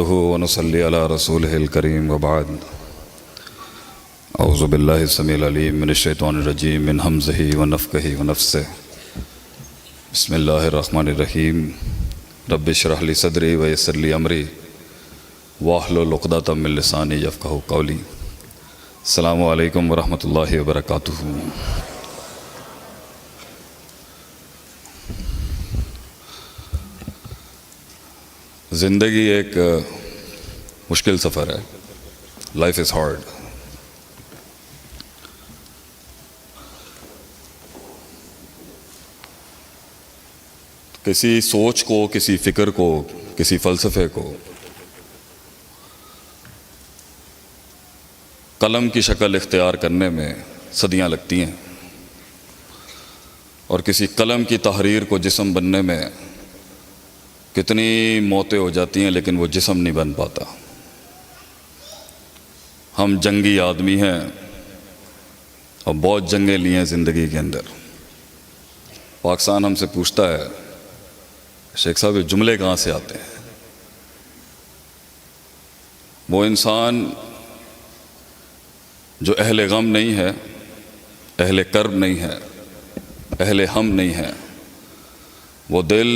نحمده ونصلي على رسوله الكريم وبعد اعوذ باللہ السمیع العلیم من الشیطان الرجیم من حمزہ ونفخہ ونفثہ بسم اللہ الرحمن الرحیم رب اشرح لی صدری ویسر لی امری واحلل عقدۃ من لسانی یفقہوا قولی۔ السلام علیکم ورحمۃ اللہ وبرکاتہ۔ زندگی ایک مشکل سفر ہے، لائف از ہارڈ۔ کسی سوچ کو، کسی فکر کو، کسی فلسفے کو قلم کی شکل اختیار کرنے میں صدیاں لگتی ہیں، اور کسی قلم کی تحریر کو جسم بننے میں کتنی موتیں ہو جاتی ہیں، لیکن وہ جسم نہیں بن پاتا۔ ہم جنگی آدمی ہیں اور بہت جنگیں لی ہیں زندگی کے اندر۔ پاکستان ہم سے پوچھتا ہے شیخ صاحب یہ جملے کہاں سے آتے ہیں؟ وہ انسان جو اہل غم نہیں ہے، اہل کرب نہیں ہے، اہل ہم نہیں ہے، وہ دل،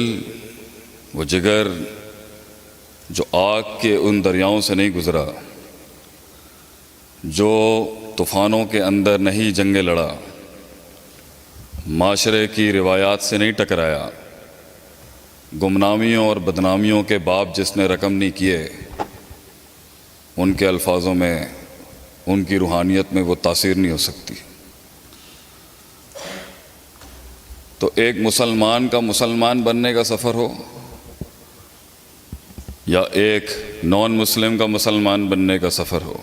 وہ جگر جو آگ کے ان دریاؤں سے نہیں گزرا، جو طوفانوں کے اندر نہیں جنگیں لڑا، معاشرے کی روایات سے نہیں ٹکرایا، گمنامیوں اور بدنامیوں کے باب جس نے رقم نہیں کیے، ان کے الفاظوں میں، ان کی روحانیت میں وہ تاثیر نہیں ہو سکتی۔ تو ایک مسلمان کا مسلمان بننے کا سفر ہو یا ایک نان مسلم کا مسلمان بننے کا سفر ہو،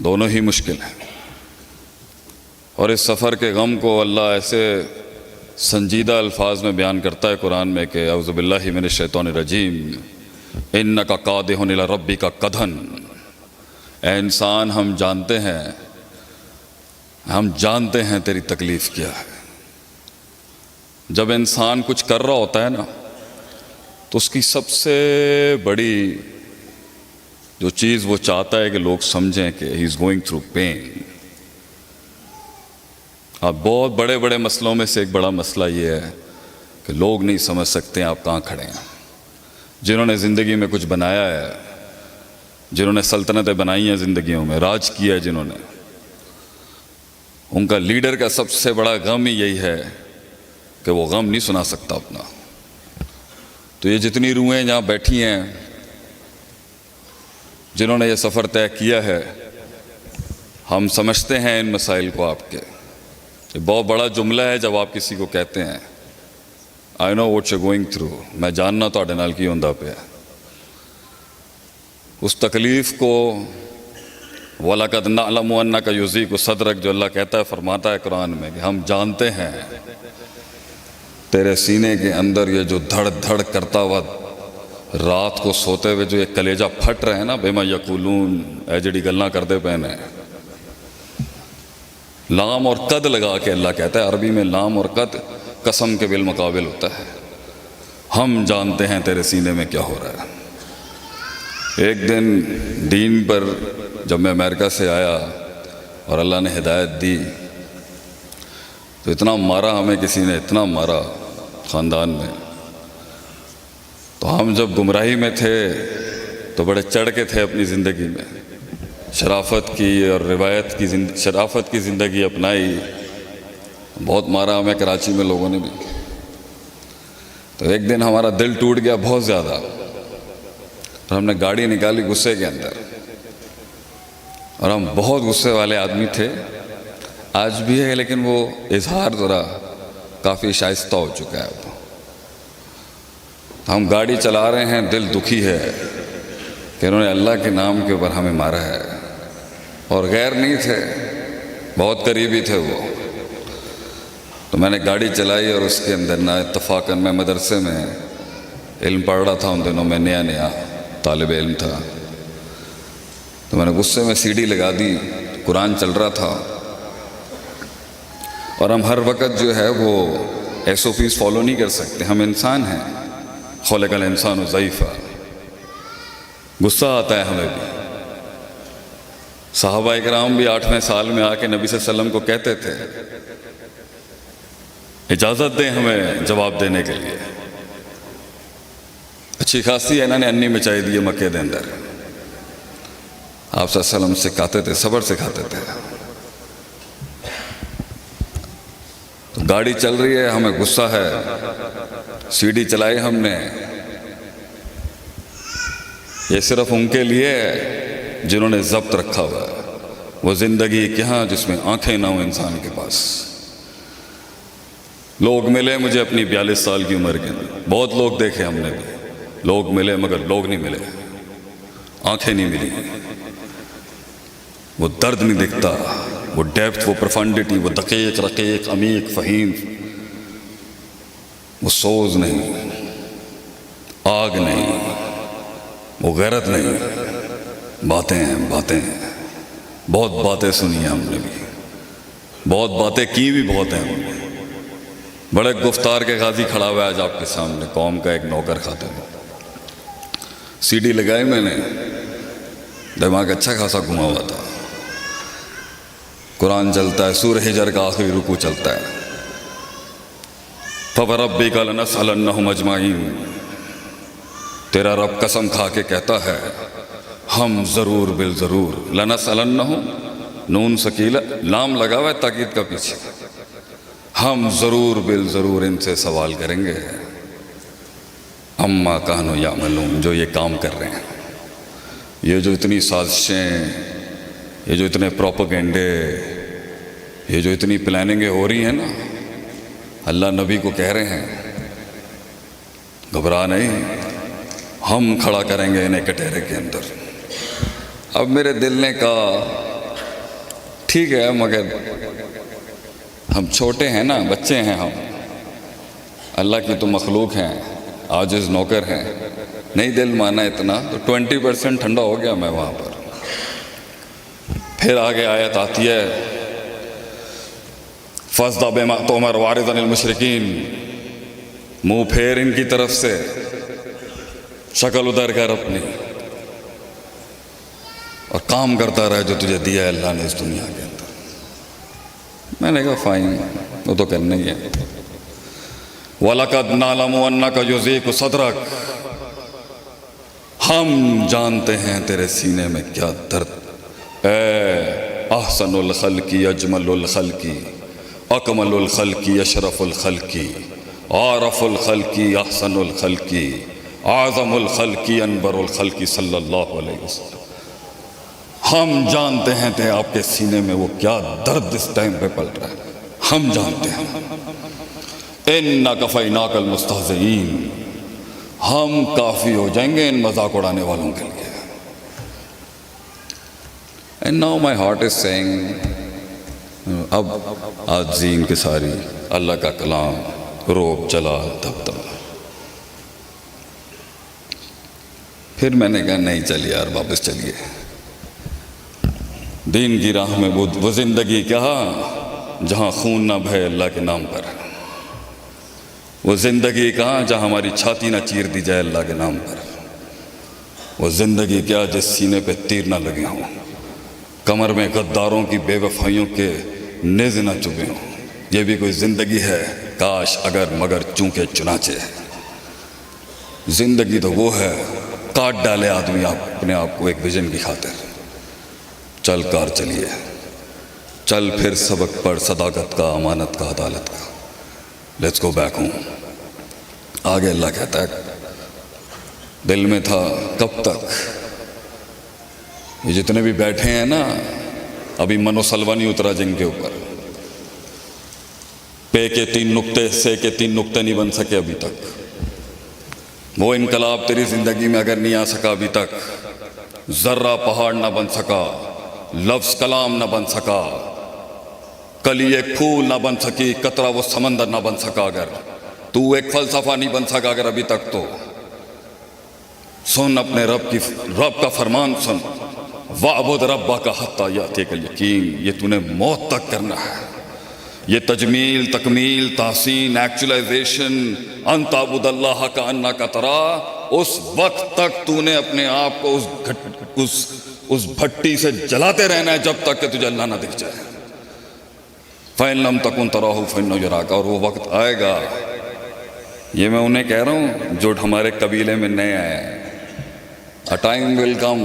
دونوں ہی مشکل ہیں۔ اور اس سفر کے غم کو اللہ ایسے سنجیدہ الفاظ میں بیان کرتا ہے قرآن میں کہ اعوذ باللہ من الشیطان الرجیم انک قادح الی ربک قدحا۔ اے انسان، ہم جانتے ہیں تیری تکلیف کیا ہے۔ جب انسان کچھ کر رہا ہوتا ہے نا، تو اس کی سب سے بڑی جو چیز وہ چاہتا ہے کہ لوگ سمجھیں کہ ہی از گوئنگ تھرو پین۔ آپ بہت بڑے بڑے مسئلوں میں سے ایک بڑا مسئلہ یہ ہے کہ لوگ نہیں سمجھ سکتے ہیں آپ کہاں کھڑے ہیں۔ جنہوں نے زندگی میں کچھ بنایا ہے، جنہوں نے سلطنتیں بنائی ہیں زندگیوں میں، راج کیا ہے جنہوں نے، ان کا لیڈر کا سب سے بڑا غم ہی یہی ہے کہ وہ غم نہیں سنا سکتا اپنا۔ تو یہ جتنی روحیں جہاں بیٹھی ہیں، جنہوں نے یہ سفر طے کیا ہے، ہم سمجھتے ہیں ان مسائل کو آپ کے۔ یہ بہت بڑا جملہ ہے جب آپ کسی کو کہتے ہیں I know what you're going through، میں جاننا تواڈے نال کی ہوندا پیا۔ اس تکلیف کو وَلَقَدْ نَعْلَمُ أَنَّكَ يُضِيقُ صَدْرَكَ جو اللہ کہتا ہے، فرماتا ہے قرآن میں کہ ہم جانتے ہیں تیرے سینے کے اندر یہ جو دھڑ دھڑ کرتا ہوا رات کو سوتے ہوئے جو یہ کلیجہ پھٹ رہے ہیں نا، بِمَا یقولون، اے جڑی گلاں کردے پے نے۔ لام اور قد لگا کے اللہ کہتا ہے، عربی میں لام اور قد قسم کے بالمقابل ہوتا ہے۔ ہم جانتے ہیں تیرے سینے میں کیا ہو رہا ہے۔ ایک دن دین پر جب میں امریکہ سے آیا اور اللہ نے ہدایت دی، تو اتنا مارا ہمیں کسی نے، اتنا مارا خاندان میں۔ تو ہم جب گمراہی میں تھے تو بڑے چڑھ کے تھے اپنی زندگی میں، شرافت کی اور روایت کی شرافت کی زندگی اپنائی۔ بہت مارا ہمیں کراچی میں لوگوں نے بھی۔ تو ایک دن ہمارا دل ٹوٹ گیا بہت زیادہ، اور ہم نے گاڑی نکالی غصے کے اندر، اور ہم بہت غصے والے آدمی تھے، آج بھی ہے، لیکن وہ اظہار ذرا کافی شائستہ ہو چکا ہے اب۔ ہم گاڑی چلا رہے ہیں، دل دکھی ہے کہ انہوں نے اللہ کے نام کے اوپر ہمیں مارا ہے، اور غیر نہیں تھے، بہت قریبی تھے وہ۔ تو میں نے گاڑی چلائی، اور اس کے اندر نا اتفاقاً میں مدرسے میں علم پڑھ رہا تھا، ان دنوں میں نیا طالب علم تھا۔ تو میں نے غصے میں سی ڈی لگا دی، قرآن چل رہا تھا، اور ہم ہر وقت جو ہے وہ ایس او پیز فالو نہیں کر سکتے، ہم انسان ہیں، خلق الانسان ضعیفا۔ غصہ آتا ہے ہمیں بھی. صحابہ اکرام بھی 8ویں سال میں آ کے نبی صلی اللہ علیہ وسلم کو کہتے تھے اجازت دیں ہمیں جواب دینے کے لیے. اچھی خاصی ہے انہوں نے انی مچائی دی مکے دے اندر. آپ صلی اللہ علیہ وسلم سکھاتے تھے, صبر سکھاتے تھے. تو گاڑی چل رہی ہے, ہمیں غصہ ہے, سیڑھی چلائی ہم نے. یہ صرف ان کے لیے ہے جنہوں نے ضبط رکھا ہوا ہے. وہ زندگی کہاں جس میں آنکھیں نہ ہوں انسان کے پاس. لوگ ملے مجھے اپنی 42 سال کی عمر کے اندر, بہت لوگ دیکھے ہم نے بھی. لوگ ملے مگر لوگ نہیں ملے, آنکھیں نہیں ملی. وہ درد نہیں دکھتا, وہ ڈیپتھ, وہ پروفنڈیٹی, وہ دقیق, رقیق, عمیق, فہیم, وہ سوز نہیں, آگ نہیں, وہ غیرت نہیں. باتیں ہیں, باتیں ہیں. بہت باتیں سنی ہیں ہم نے بھی, بہت باتیں کی بھی بہت ہیں ہم نے. بڑے گفتار کے غازی کھڑا ہوا ہے آج آپ کے سامنے, قوم کا ایک نوکر خاتون. سی ڈی لگائی میں نے, دماغ اچھا خاصا گھما ہوا تھا. قرآن چلتا ہے, سورہ حجر کا آخری رکوع چلتا ہے. فَوَرَبِّكَ لَنَسْأَلَنَّهُمْ أَجْمَعِينَ. تیرا رب قسم کھا کے کہتا ہے ہم ضرور بالضرور. لَنَسْأَلَنَّهُمْ, نون سکیلا, لام لگا ہوا ہے تاکید کا پیچھے. ہم ضرور بالضرور ان سے سوال کریں گے. اما کانوا یعملون, جو یہ کام کر رہے ہیں, یہ جو اتنی سازشیں, یہ جو اتنے پروپیگنڈے, یہ جو اتنی پلاننگیں ہو رہی ہیں نا, اللہ نبی کو کہہ رہے ہیں گھبرا نہیں, ہم کھڑا کریں گے انہیں کٹہرے کے اندر. اب میرے دل نے کہا ٹھیک ہے مگر ہم چھوٹے ہیں نا, بچے ہیں ہم, اللہ کی تو مخلوق ہیں, عاجز نوکر ہیں, نہیں دل مانا اتنا. تو 20% ٹھنڈا ہو گیا میں وہاں پر. پھر آگے آیت آتی ہے فَاصْدَعْ بِمَا تُؤْمَرُ وَأَعْرِضْ عَنِ الْمُشْرِكِينَ. منہ پھیر ان کی طرف سے, شکل ادھر کر اپنی, اور کام کرتا رہے جو تجھے دیا ہے اللہ نے اس دنیا کے اندر. میں نے کہا فائن, وہ تو کرنا ہی ہے. وَلَقَدْ نَعْلَمُ أَنَّكَ يُضِيقُ صَدْرَكَ. ہم جانتے ہیں تیرے سینے میں کیا درد. اے احسن الخلقی, اجمل الخلقی, اکمل الخلقی, اشرف الخلقی, عارف الخلقی, احسن الخلقی, اعظم الخلقی, انبر الخلقی صلی اللہ علیہ وسلم. ہم جانتے ہیں کہ آپ کے سینے میں وہ کیا درد اس ٹائم پہ پل رہا ہے, ہم جانتے ہیں. اِنَّا كَفَيْنَاكَ الْمُسْتَهْزِئِينَ. ہم کافی ہو جائیں گے ان مذاق اڑانے والوں کے لیے. And now my heart is saying, اب عاجزی ان کی ساری, اللہ کا کلام, روب, جلال, دبدبہ. پھر میں نے کہا نہیں چل یار, واپس چلیے. دین کی راہ میں وہ زندگی کیا جہاں خون نہ بہے اللہ کے نام پر. وہ زندگی کہاں جہاں ہماری چھاتی نہ چیر دی جائے اللہ کے نام پر. وہ زندگی کیا جس سینے پہ تیر نہ لگے ہوں, کمر میں غداروں کی بے وفائیوں کے نیزے نہ چبھے ہوں. یہ بھی کوئی زندگی ہے؟ کاش اگر مگر چونکہ چنانچہ. زندگی تو وہ ہے کاٹ ڈالے آدمی اپنے آپ کو ایک ویژن کی خاطر. چل کار چلیے, چل پھر سبق پڑھ صداقت کا, امانت کا, عدالت کا. Let's go back home. آگے اللہ کہتا ہے دل میں تھا کب تک. یہ جتنے بھی بیٹھے ہیں نا, ابھی منو سلوا نہیں اترا جن کے اوپر. پے کے 3 نقطے, سے کے 3 نقطے نہیں بن سکے ابھی تک. وہ انقلاب تیری زندگی میں اگر نہیں آ سکا ابھی تک, ذرہ پہاڑ نہ بن سکا, لفظ کلام نہ بن سکا, کلی ایک پھول نہ بن سکی, قطرہ وہ سمندر نہ بن سکا, اگر تو ایک فلسفہ نہیں بن سکا اگر ابھی تک, تو سن اپنے رب کا فرمان سن. وَاعْبُدْ رَبَّكَ حَتَّى يَأْتِيَكَ الْيَقِينُ. یہ تو نے موت تک کرنا ہے. یہ تجمیل, تکمیل, تحسین, ایکچولائزیشن, ان تعبد اللہ کأنک تراہ, اس وقت تک تو نے اپنے آپ کو اس بھٹی سے جلاتے رہنا ہے جب تک کہ تجھے اللہ نہ دکھ جائے. فَإِن لَمْ تَكُنْ تَرَاهُ فَإِنَّهُ يَرَاكَ. اور وہ وقت آئے گا. یہ میں انہیں کہہ رہا ہوں جو ہمارے قبیلے میں نئے آئے ہیں. A time will come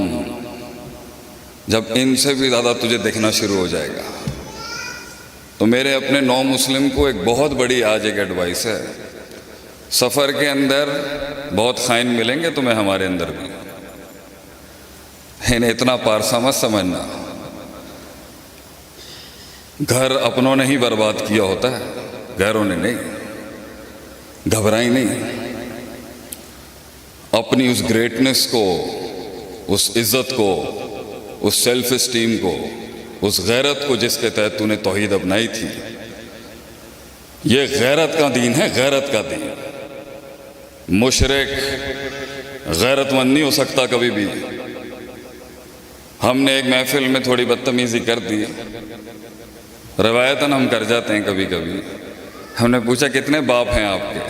جب ان سے بھی زیادہ تجھے دیکھنا شروع ہو جائے گا. تو میرے اپنے نو مسلم کو ایک بہت بڑی آج ایک ایڈوائس ہے. سفر کے اندر بہت خائن ملیں گے تمہیں ہمارے اندر بھی. انہیں اتنا پارسا مت سمجھنا. گھر اپنوں نے ہی برباد کیا ہوتا ہے, غیروں نے نہیں. گھبرائی نہیں. اپنی اس گریٹنس کو, اس عزت کو, اس سیلف اسٹیم کو, اس غیرت کو جس کے تحت تو نے توحید اپنائی تھی. یہ غیرت کا دین ہے, غیرت کا دین. مشرک غیرت مند نہیں ہو سکتا کبھی بھی. ہم نے ایک محفل میں تھوڑی بدتمیزی کر دی, روایتاً ہم کر جاتے ہیں کبھی کبھی. ہم نے پوچھا کتنے باپ ہیں آپ کے؟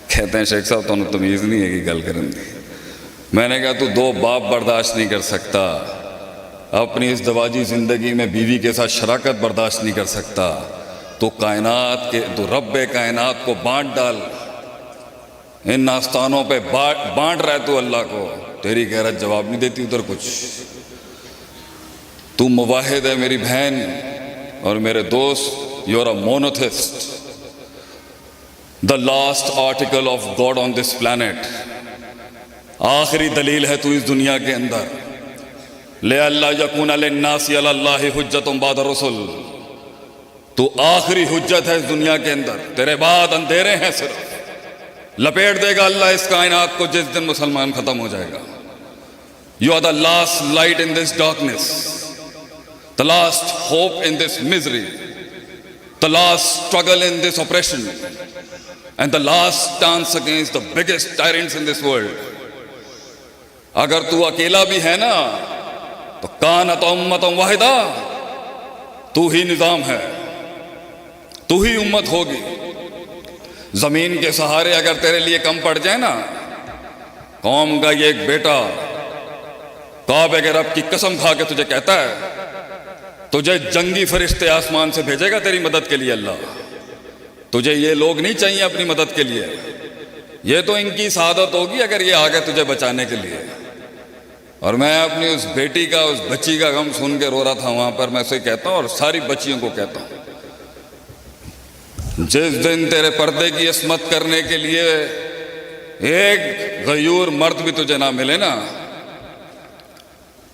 کہتے ہیں شیخ صاحب تو تمیز نہیں ہے کہ گل کریں دی. میں نے کہا تو 2 باپ برداشت نہیں کر سکتا, اپنی اس دواجی زندگی میں بیوی کے ساتھ شراکت برداشت نہیں کر سکتا, تو کائنات کے تو رب کائنات کو بانٹ ڈال. ان آستانوں پہ بانٹ رہا ہے تو اللہ کو. تیری غیرت جواب نہیں دیتی ادھر کچھ. تو موحد ہے میری بہن اور میرے دوست. You are a monotheist, the last article of God on this planet. آخری دلیل ہے تو اس دنیا کے اندر. لِأَلَّا يَكُونَ لِلنَّاسِ عَلَى اللَّهِ حُجَّةٌ بَعْدَ الرُّسُلِ. تو آخری حجت ہے اس دنیا کے اندر. تیرے بعد اندھیرے ہیں صرف. لپیٹ دے گا اللہ اس کائنات کو جس دن مسلمان ختم ہو جائے گا. You are the last light in this darkness, the last hope in this misery, the last struggle in this oppression, and the last stance against the biggest tyrants in this world. اگر تو اکیلا بھی ہے نا تو کانت امت واحدہ, تو ہی نظام ہے, تو ہی امت ہوگی. زمین کے سہارے اگر تیرے لیے کم پڑ جائے نا, قوم کا یہ ایک بیٹا کعبے کے رب کی قسم کھا کے تجھے کہتا ہے تجھے جنگی فرشتے آسمان سے بھیجے گا تیری مدد کے لیے اللہ. تجھے یہ لوگ نہیں چاہیے اپنی مدد کے لیے, یہ تو ان کی سعادت ہوگی اگر یہ آگے تجھے بچانے کے لیے. اور میں اپنی اس بیٹی کا, اس بچی کا غم سن کے رو رہا تھا وہاں پر. میں اسے کہتا ہوں اور ساری بچیوں کو کہتا ہوں, جس دن تیرے پردے کی عصمت کرنے کے لیے ایک غیور مرد بھی تجھے نہ ملے نا,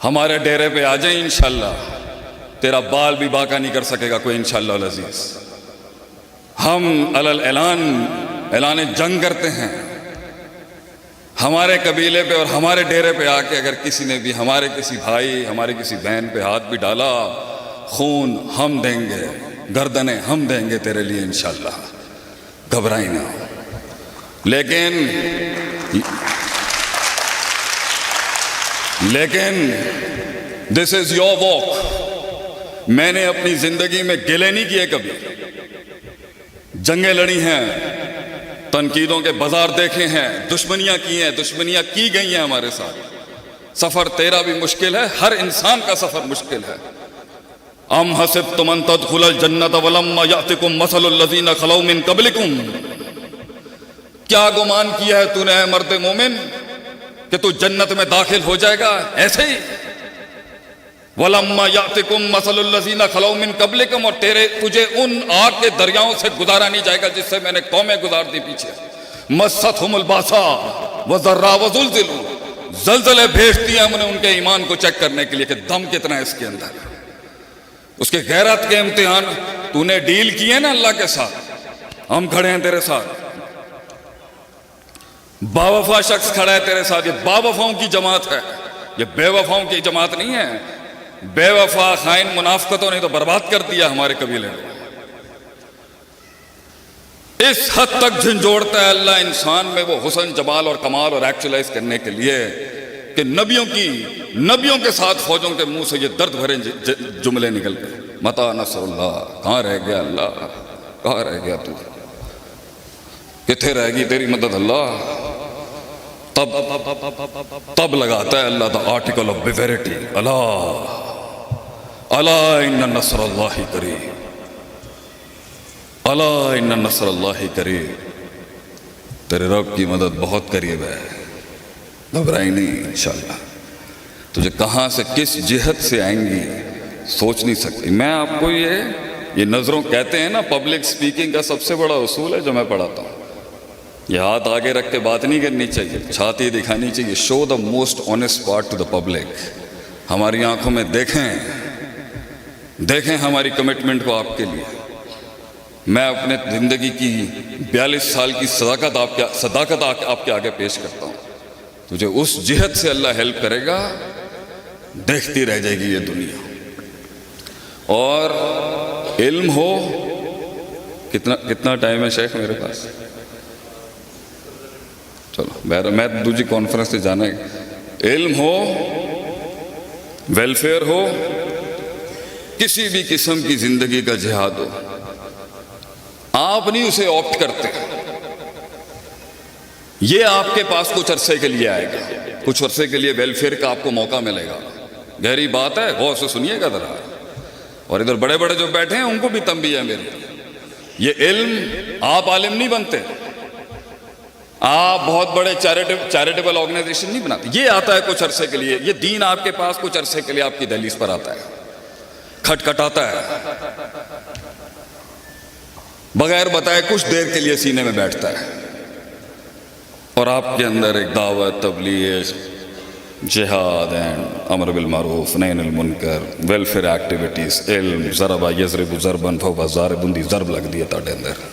ہمارے ڈیرے پہ آ جائیں انشاءاللہ. تیرا بال بھی باقا نہیں کر سکے گا کوئی انشاءاللہ العزیز. ہم اعلان جنگ کرتے ہیں. ہمارے قبیلے پہ اور ہمارے ڈیرے پہ آ کے اگر کسی نے بھی ہمارے کسی بھائی, ہمارے کسی بہن پہ ہاتھ بھی ڈالا, خون ہم دیں گے, گردنیں ہم دیں گے تیرے لیے انشاءاللہ. گھبرائی نہ. لیکن دس از یور واک. میں نے اپنی زندگی میں گلے نہیں کیے کبھی. جنگیں لڑی ہیں, تنقیدوں کے بازار دیکھے ہیں, دشمنیاں کی ہیں, دشمنیاں کی گئی ہیں ہمارے ساتھ. سفر تیرا بھی مشکل ہے, ہر انسان کا سفر مشکل ہے. ام حسبتم ان تدخلوا الجنۃ ولما یاتکم مثل الذین خلوا من قبلکم. کیا گمان کیا ہے تو نے اے مرد مومن کہ تو جنت میں داخل ہو جائے گا ایسے ہی؟ وَلَمَّا يَأْتِكُمْ مَثَلُ الَّذِينَ خَلَوْا مِن قَبْلِكُمْ. اور تجھے ان آگ کے دریاؤں سے گزارا نہیں جائے گا جس سے میں نے قومیں گزار دی پیچھے. مَسَّتْهُمُ الْبَأْسَاءُ وَالضَّرَّاءُ وَزُلْزِلُوا. زلزلے بھیجتی ہیں ہم نے ان کے ایمان کو چیک کرنے کے لیے کہ دم کتنا ہے اس کے اندر. اس کے غیرت کے امتحان. تو نے ڈیل کی ہے نا اللہ کے ساتھ, ہم کھڑے ہیں تیرے ساتھ. باوفا شخص کھڑا ہے تیرے ساتھ. یہ باوفاؤں کی جماعت ہے, یہ بے وفاؤں کی جماعت نہیں ہے. بے وفا خائن منافقتوں نے تو برباد کر دیا ہمارے قبیلے کو. اس حد تک جھنجھوڑتا ہے اللہ انسان میں وہ حسن, جمال اور کمال اور ایکچولائز کرنے کے لیے کہ نبیوں کے ساتھ فوجوں کے منہ سے یہ درد بھرے جملے نکل گئے. متا نصر اللہ. کہاں رہ گیا اللہ, کہاں رہ گیا تو, کتنے رہ گی تیری مدد اللہ. تب لگاتا ہے اللہ دا آرٹیکل آف بیویرٹی، اللہ الا ان نصر اللہ قریب، الا ان نصر اللہ قریب، تیرے رب کی مدد بہت قریب ہے، گھبرائی نہیں انشاءاللہ۔ تجھے کہاں سے کس جہت سے آئیں گی سوچ نہیں سکتی۔ میں آپ کو یہ نظروں کہتے ہیں نا، پبلک سپیکنگ کا سب سے بڑا اصول ہے جو میں پڑھاتا ہوں، یہ ہاتھ آگے رکھ کے بات نہیں کرنی چاہیے، چھاتی دکھانی چاہیے۔ Show the most honest part to the public. ہماری آنکھوں میں دیکھیں ہماری کمٹمنٹ کو آپ کے لیے۔ میں اپنے زندگی کی 42 سال کی صداقت آپ کے آگے پیش کرتا ہوں۔ تجھے اس جہت سے اللہ ہیلپ کرے گا، دیکھتی رہ جائے گی یہ دنیا۔ اور علم ہو، کتنا ٹائم ہے شیخ میرے پاس؟ چلو میں دوسری کانفرنس سے جانا ہے۔ علم ہو، ویلفیئر ہو، کسی بھی قسم کی زندگی کا جہاد ہو، آپ نہیں اسے آپٹ کرتے، یہ آپ کے پاس کچھ عرصے کے لیے آئے گا، کچھ عرصے کے لیے ویلفیئر کا آپ کو موقع ملے گا۔ گہری بات ہے، غور سے سنیے گا ذرا۔ اور ادھر بڑے بڑے جو بیٹھے ہیں ان کو بھی تنبیہ ہے میری، یہ علم، آپ عالم نہیں بنتے، آپ بہت بڑے چیریٹیبل آرگنائزیشن نہیں بناتے، یہ آتا ہے کچھ عرصے کے لیے، یہ دین آپ کے پاس کچھ عرصے کے لیے آپ کی دہلیز پر آتا ہے، کھٹکھٹاتا ہے، بغیر بتائے کچھ دیر کے لیے سینے میں بیٹھتا ہے، اور آپ کے اندر ایک دعوت، تبلیغ، جہاد اینڈ امر بالمعروف نہی عن المنکر، ویلفیئر ایکٹیویٹیز، علم، ضربہ یضرب ضربا فهو ضارب دی ضرب لگ دی ہے تاڑے اندر۔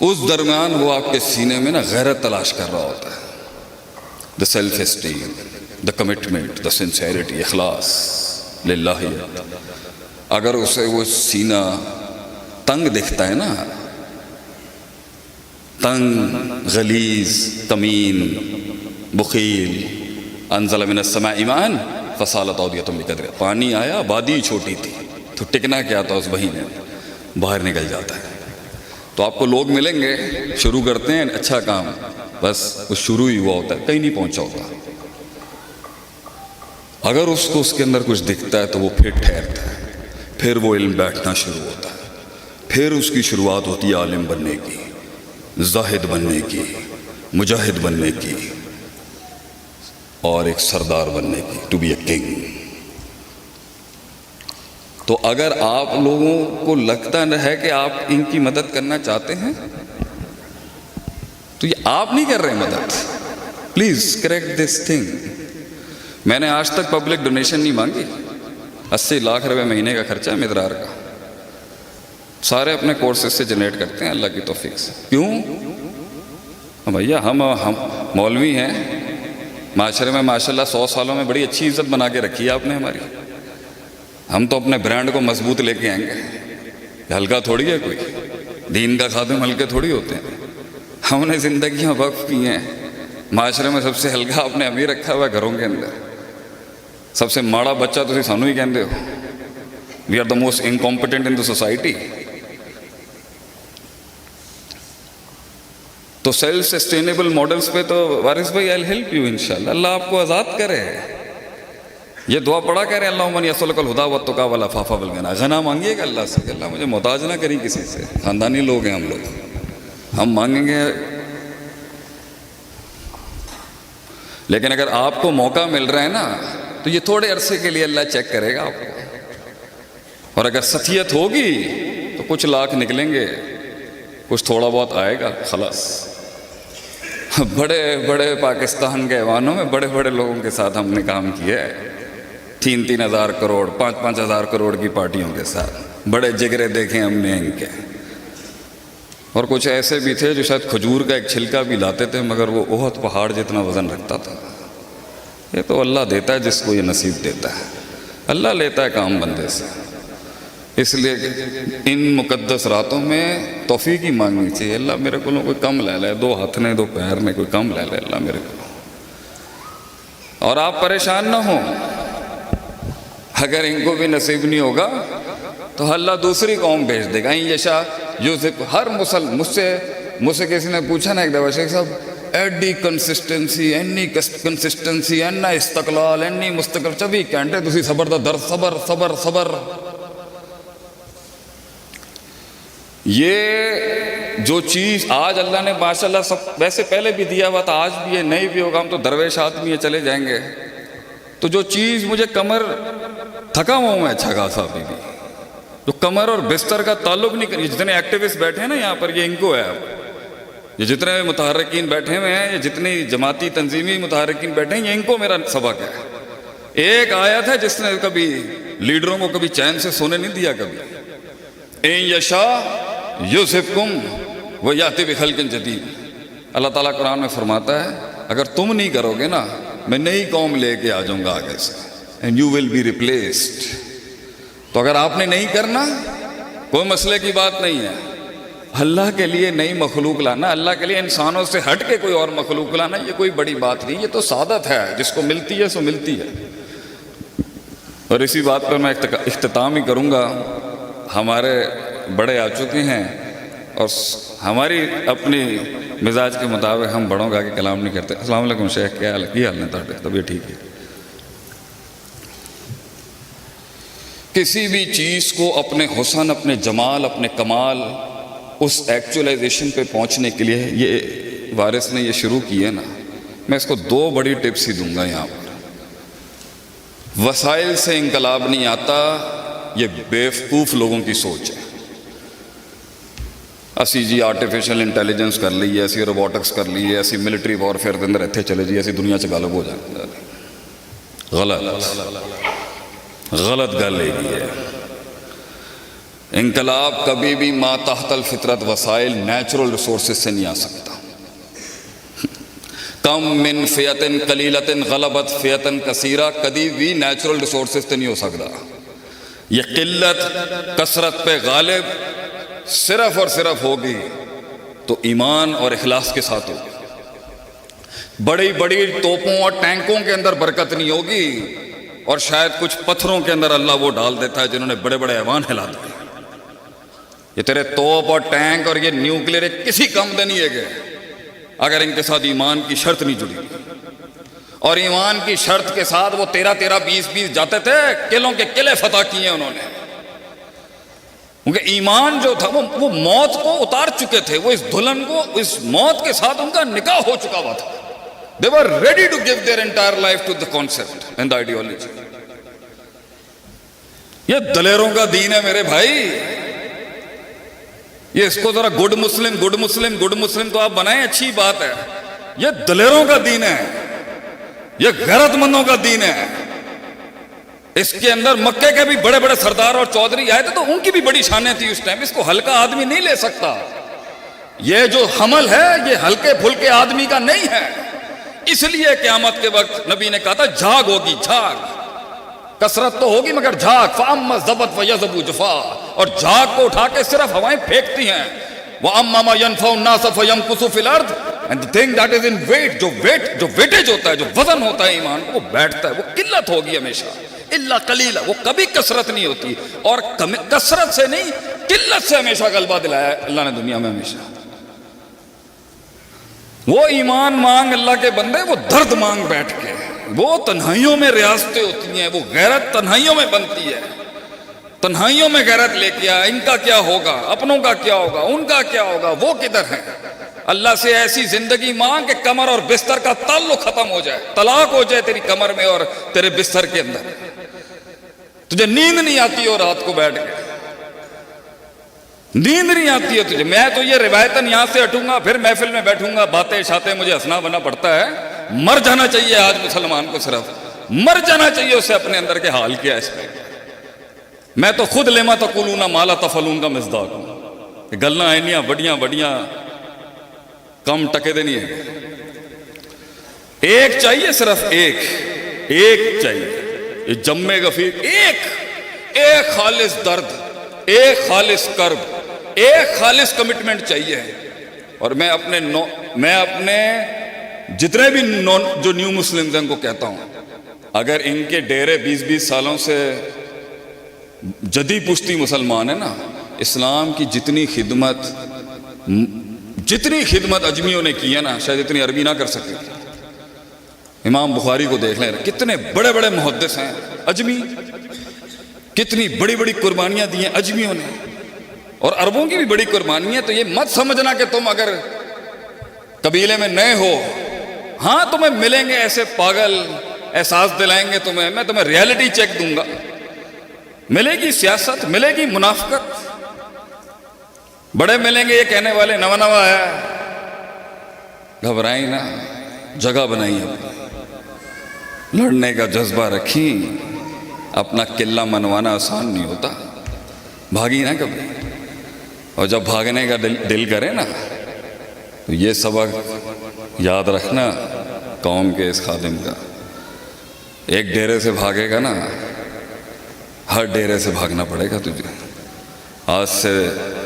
اس درمیان وہ آپ کے سینے میں نا غیرت تلاش کر رہا ہوتا ہے، the self esteem, the commitment, the sincerity, اخلاص للہ۔ اگر اسے وہ سینہ تنگ دکھتا ہے نا، تنگ، غلیظ، کمین، بخیل، انزل من السماء ماء فسالت اودیۃ بقدرہ، پانی آیا، آبادی چھوٹی تھی تو ٹکنا کیا تھا اس وہی میں، باہر نکل جاتا ہے۔ تو آپ کو لوگ ملیں گے، شروع کرتے ہیں اچھا کام، بس وہ شروع ہی ہوا ہوتا ہے، کہیں نہیں پہنچا ہوتا۔ اگر اس کو اس کے اندر کچھ دکھتا ہے تو وہ پھر ٹھہرتا ہے، پھر وہ علم بیٹھنا شروع ہوتا ہے، پھر اس کی شروعات ہوتی ہے عالم بننے کی، زاہد بننے کی، مجاہد بننے کی، اور ایک سردار بننے کی، ٹو بی اے کنگ۔ تو اگر آپ لوگوں کو لگتا ہے کہ آپ ان کی مدد کرنا چاہتے ہیں تو یہ آپ نہیں کر رہے مدد، پلیز کریکٹ دس تھنگ۔ میں نے آج تک پبلک ڈونیشن نہیں مانگی، 80 لاکھ روپے مہینے کا خرچہ ہے مدرار کا، سارے اپنے کورسز سے جنریٹ کرتے ہیں اللہ کی توفیق سے۔ کیوں؟ بھیا ہم مولوی ہیں، معاشرے میں ماشاءاللہ 100 سالوں میں بڑی اچھی عزت بنا کے رکھی ہے آپ نے ہماری، ہم تو اپنے برانڈ کو مضبوط لے کے آئیں گے، ہلکا تھوڑی ہے کوئی، دین کا خادم ہلکے تھوڑی ہوتے ہیں، ہم نے زندگیاں وقف کی ہیں، معاشرے میں سب سے ہلکا آپ نے ہمیں رکھا ہوا ہے گھروں کے اندر، سب سے ماڑا بچہ تو سانو ہی کہندے ہو، we are the most incompetent in the society. تو سیلف سسٹینیبل ماڈلز پہ تو وارث بھائی آئی ول ہیلپ یو انشاءاللہ، اللہ آپ کو آزاد کرے۔ یہ دعا پڑھا کریں، اللہم من یسألک الہدی والتقی والعفاف والغنی، غنا مانگیے گا اللہ سے کہ اللہ مجھے محتاج نہ کریں کسی سے، خاندانی لوگ ہیں ہم لوگ، ہم مانگیں گے۔ لیکن اگر آپ کو موقع مل رہا ہے نا تو یہ تھوڑے عرصے کے لیے اللہ چیک کرے گا آپ کو، اور اگر سطحیت ہوگی تو کچھ لاکھ نکلیں گے، کچھ تھوڑا بہت آئے گا، خلاص۔ بڑے بڑے پاکستان کے ایوانوں میں بڑے بڑے لوگوں کے ساتھ ہم نے کام کیا ہے، 3-3 ہزار کروڑ 5-5 ہزار کروڑ کی پارٹیوں کے ساتھ، بڑے جگرے دیکھیں ہم نے ان کے، اور کچھ ایسے بھی تھے جو شاید کھجور کا ایک چھلکا بھی لاتے تھے مگر وہ احد پہاڑ جتنا وزن رکھتا تھا۔ یہ تو اللہ دیتا ہے جس کو یہ نصیب دیتا ہے، اللہ لیتا ہے کام بندے سے۔ اس لیے ان مقدس راتوں میں توفیق ہی مانگنی چاہیے، اللہ میرے کو کوئی کم لے لے، 2 ہاتھ نے 2 پیر نے کوئی کم لے لے اللہ میرے کو۔ اور آپ پریشان نہ ہوں، اگر ان کو بھی نصیب نہیں ہوگا تو اللہ دوسری قوم بھیج دے گا۔ یشاء یوسف، ہر مجھ سے کسی نے پوچھا نا ایک دفعہ، شیخ صاحب ایڈی کنسسٹنسی اینی کنسسٹنسی اینا استقلال اینی مستقل 24 گھنٹے تسی صبر دا در صبر صبر صبر. یہ جو چیز آج اللہ نے ماشاءاللہ سب ویسے پہلے بھی دیا ہوا تھا، آج بھی ہے، نہیں بھی ہوگا، ہم تو درویش آدمی ہیں چلے جائیں گے. تو جو چیز مجھے کمر تھکا ہوا ہوں میں اچھا خاصا ابھی بھی، جو کمر اور بستر کا تعلق نہیں کری. جتنے ایکٹیوسٹ بیٹھے ہیں نا یہاں پر، یہ ان کو ہے. یہ جتنے متحرکین بیٹھے ہوئے ہیں، یہ جتنی جماعتی تنظیمی متحرکین بیٹھے ہیں، یہ ان کو میرا سبق ہے. ایک آیت ہے جس نے کبھی لیڈروں کو کبھی چین سے سونے نہیں دیا. کبھی اِن یشاء یُذْہِبْکُم وَیَأْتِ بِخَلْقٍ جَدِیدٍ. اللہ تعالیٰ قرآن میں فرماتا ہے اگر تم نہیں کرو گے نا، میں نئی قوم لے کے آ جاؤں گا آگے سے، and you will be replaced. تو اگر آپ نے نہیں کرنا، کوئی مسئلے کی بات نہیں ہے. اللہ کے لیے نئی مخلوق لانا، اللہ کے لیے انسانوں سے ہٹ کے کوئی اور مخلوق لانا، یہ کوئی بڑی بات نہیں. یہ تو سعادت ہے، جس کو ملتی ہے سو ملتی ہے. اور اسی بات پر میں اختتام ہی کروں گا. ہمارے بڑے آ چکے ہیں اور ہماری اپنی مزاج کے مطابق ہم بڑوں کا آگے کلام نہیں کرتے. السلام علیکم شیخ، کیا حال ہے تھوڑے؟ طبیعت ٹھیک ہے؟ کسی بھی چیز کو اپنے حسن، اپنے جمال، اپنے کمال، اس ایکچولائزیشن پہ پہنچنے کے لیے یہ وارث نے یہ شروع کی ہے نا. میں اس کو 2 بڑی ٹپس ہی دوں گا یہاں پر. وسائل سے انقلاب نہیں آتا، یہ بیوقوف لوگوں کی سوچ ہے. اسی جی آرٹیفیشل انٹیلیجنس کر لی ہے، اسی روبوٹکس کر لی ہے، اسی ملٹری وارفیئر کے اندر اتنے چلے جی، اسی دنیا سے غالب ہو جائیں. غلط گل ہے. انقلاب کبھی بھی ما تحت الفطرت وسائل نیچرل ریسورسز سے نہیں آ سکتا. کم من فئۃ قلیلۃ غلبت فئۃ کثیرہ کبھی بھی نیچرل ریسورسز سے نہیں ہو سکتا. یہ قلت کثرت پہ غالب صرف اور صرف ہوگی تو ایمان اور اخلاص کے ساتھ ہوگی. بڑی بڑی توپوں اور ٹینکوں کے اندر برکت نہیں ہوگی، اور شاید کچھ پتھروں کے اندر اللہ وہ ڈال دیتا ہے جنہوں نے بڑے بڑے ایوان ہلا دیے. یہ تیرے توپ اور ٹینک اور یہ نیوکلیر کسی کام دے نہیں ہے گئے اگر ان کے ساتھ ایمان کی شرط نہیں جڑی. اور ایمان کی شرط کے ساتھ وہ 13 20 جاتے تھے، قلعوں کے قلعے فتح کیے انہوں نے. کیونکہ ایمان جو تھا وہ موت کو اتار چکے تھے، وہ اس دلہن کو، اس موت کے ساتھ ان کا نکاح ہو چکا ہوا تھا. They were ready to give their entire life to the concept and the ideology. یہ دلیروں کا دین ہے میرے بھائی. یہ اس کو ذرا گڈ مسلم تو آپ بنائیں، اچھی بات ہے. یہ دلیروں کا دین ہے، یہ غیرت مندوں کا دین ہے. اس کے اندر مکے کے بھی بڑے بڑے سردار اور چودھری آئے تھے تو ان کی بھی بڑی شانیں تھی اس ٹائم. اس کو ہلکا آدمی نہیں لے سکتا. یہ جو حمل ہے یہ ہلکے پھلکے آدمی کا نہیں ہے. اس لیے قیامت کے وقت نبی نے کہا تھا جھاگ ہوگی، جھاگ. کثرت تو ہوگی مگر جھاگ. فَأَمَّا الزَّبَتْ وَيَذَبُ جُفَا. اور جھاگ کو اٹھا کے صرف ہوائیں پھینکتی ہیں. وَأَمَّا مَا يَنْفَعُ النَّاسَ فَيَمْكُثُ فِي الْأَرْضِ. And the thing that is in weight, جو ویٹیج ہوتا ہے، جو وزن ہوتا ہے ایمان کو، وہ بیٹھتا ہے. وہ قلت ہوگی ہمیشہ. الا قلیلا، وہ کبھی کثرت نہیں ہوتی. اور کثرت سے نہیں، قلت سے ہمیشہ غلبہ دلایا ہے اللہ نے دنیا میں. ہمیشہ وہ ایمان مانگ اللہ کے بندے، وہ درد مانگ بیٹھ کے. وہ تنہائیوں میں ریاستیں ہوتی ہیں، وہ غیرت تنہائیوں میں بنتی ہے. تنہائیوں میں غیرت لے کے آیا. ان کا کیا ہوگا، اپنوں کا کیا ہوگا، ان کا کیا ہوگا، وہ کدھر ہے. اللہ سے ایسی زندگی مانگ کہ کمر اور بستر کا تعلق ختم ہو جائے، طلاق ہو جائے تیری کمر میں اور تیرے بستر کے اندر. تجھے نیند نہیں آتی ہو رات کو بیٹھ کے، نیند نہیں آتی ہے تجھے. میں تو یہ روایتاً یہاں سے ہٹوں گا، پھر محفل میں بیٹھوں گا، باتیں شاتیں مجھے ہنسنا بنا پڑتا ہے. مر جانا چاہیے آج مسلمان کو، صرف مر جانا چاہیے اسے. اپنے اندر کے حال کیا ہے اس پہ. میں تو خود لما تقولون ما لا تفعلون کا مصداق ہوں. گلاں اینیاں بڑیاں کم ٹکے دے نہیں ہے. ایک چاہیے، صرف ایک چاہیے. یہ جمع غفیر، ایک خالص درد، ایک خالص کرب، ایک خالص کمٹمنٹ چاہیے. اور میں اپنے جتنے بھی جو نیو مسلمز ہیں ان کو کہتا ہوں، اگر ان کے ڈیرے 20 سالوں سے جدی پشتی مسلمان ہیں نا، اسلام کی جتنی خدمت جتنی خدمت اجمیوں نے کی ہے نا شاید اتنی عربی نہ کر سکے. امام بخاری کو دیکھ لیں, کتنے بڑے بڑے محدث ہیں اجمی, کتنی بڑی بڑی قربانیاں دی ہیں اجمیوں نے, اور عربوں کی بھی بڑی قربانی ہے. تو یہ مت سمجھنا کہ تم اگر قبیلے میں نئے ہو, ہاں تمہیں ملیں گے ایسے پاگل, احساس دلائیں گے تمہیں, میں تمہیں ریالٹی چیک دوں گا, ملے گی سیاست, ملے گی منافقت, بڑے ملیں گے یہ کہنے والے نوا نوا ہے. گھبرائیں نہ, جگہ بنائی اپنی, لڑنے کا جذبہ رکھی. اپنا قلعہ منوانا آسان نہیں ہوتا, بھاگی نہ کبھی. اور جب بھاگنے کا دل کرے نا تو یہ سبق یاد رکھنا قوم کے اس خادم کا. ایک ڈیرے سے بھاگے گا نا, ہر ڈیرے سے بھاگنا پڑے گا تجھے. آج سے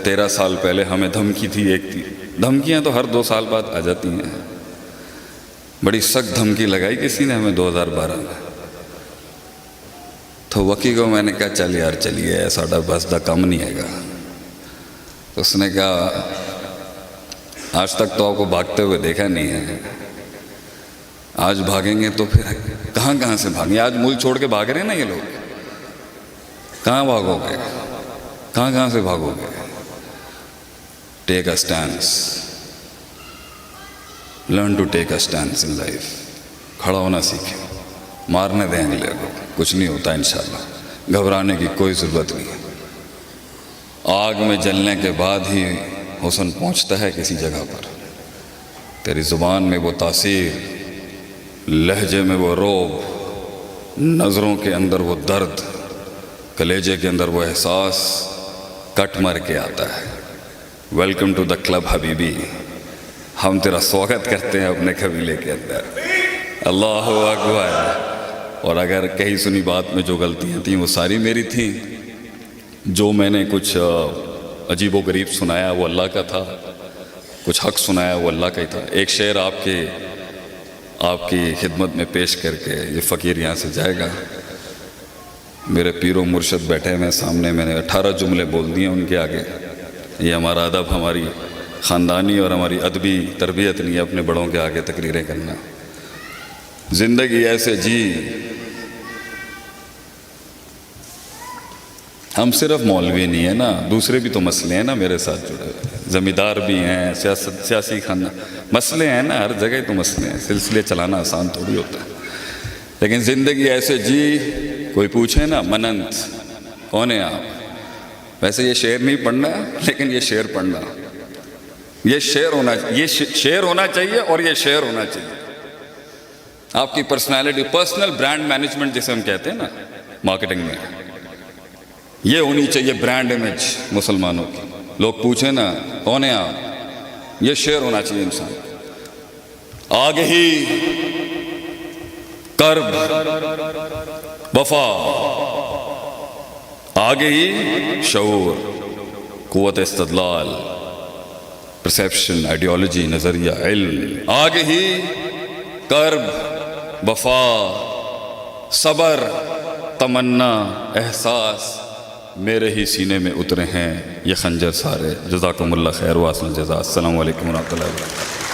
13 سال پہلے ہمیں دھمکی تھی, ایک تھی. دھمکیاں تو ہر 2 سال بعد آ جاتی ہیں. بڑی سخت دھمکی لگائی کسی نے ہمیں 2012 میں. تو وکی کو میں نے کہا چل یار چلیے, ساڈا بس دا کم نہیں ہے گا. تو اس نے کہا آج تک تو آپ کو بھاگتے ہوئے دیکھا نہیں ہے, آج بھاگیں گے تو پھر کہاں کہاں سے بھاگیں. آج ملک چھوڑ کے بھاگ رہے ہیں نا یہ لوگ, کہاں بھاگو گے, کہاں کہاں سے بھاگو گے. Take a stance, learn to take a stance in life. کھڑا ہونا سیکھیں, مارنے دیں اگلے کو, کچھ نہیں ہوتا انشاءاللہ. گھبرانے کی کوئی ضرورت نہیں. آگ میں جلنے کے بعد ہی حسن پہنچتا ہے کسی جگہ پر. تیری زبان میں وہ تاثیر, لہجے میں وہ روب, نظروں کے اندر وہ درد, کلیجے کے اندر وہ احساس کٹ مر کے آتا ہے. ویلکم ٹو دا کلب حبیبی. ہم تیرا سواگت کرتے ہیں اپنے قبیلے کے اندر. اللہ اکبر. اور اگر کہیں سنی بات میں جو غلطیاں تھیں وہ ساری میری تھیں. جو میں نے کچھ عجیب و غریب سنایا وہ اللہ کا تھا, کچھ حق سنایا وہ اللہ کا ہی تھا. ایک شعر آپ کی خدمت میں پیش کر کے یہ فقیر یہاں سے جائے گا. میرے پیر و مرشد بیٹھے ہیں سامنے, میں نے 18 جملے بول دیے ان کے آگے. یہ ہمارا ادب, ہماری خاندانی اور ہماری ادبی تربیت نہیں ہے اپنے بڑوں کے آگے تقریریں کرنا. زندگی ایسے جی, ہم صرف مولوی نہیں ہیں نا, دوسرے بھی تو مسئلے ہیں نا میرے ساتھ جڑے ہوئے. زمیندار بھی ہیں, سیاسی خاندان, مسئلے ہیں نا, ہر جگہ تو مسئلے ہیں. سلسلے چلانا آسان تھوڑی ہوتا ہے. لیکن زندگی ایسے جی, کوئی پوچھے نا مننت کون ہے آپ, ویسے یہ شعر نہیں پڑھنا لیکن یہ شعر پڑھنا. یہ شعر ہونا چاہیے اور یہ شعر ہونا چاہیے. آپ کی پرسنالٹی, پرسنل برانڈ مینجمنٹ جسے ہم کہتے ہیں نا مارکیٹنگ میں, یہ ہونی چاہیے برانڈ امیج مسلمانوں کی. لوگ پوچھیں نا کون ہے آپ, یہ شعر ہونا چاہیے انسان. آگے ہی کرب وفا, آگے ہی شعور, قوت استدلال, پرسیپشن, آئیڈیالوجی, نظریہ, علم. آگے ہی کرب وفا, صبر, تمنا, احساس, میرے ہی سینے میں اترے ہیں یہ خنجر سارے. جزاکم اللہ خیر واسن الجزا. السلام علیکم ورحمۃ اللہ وبرکاتہ.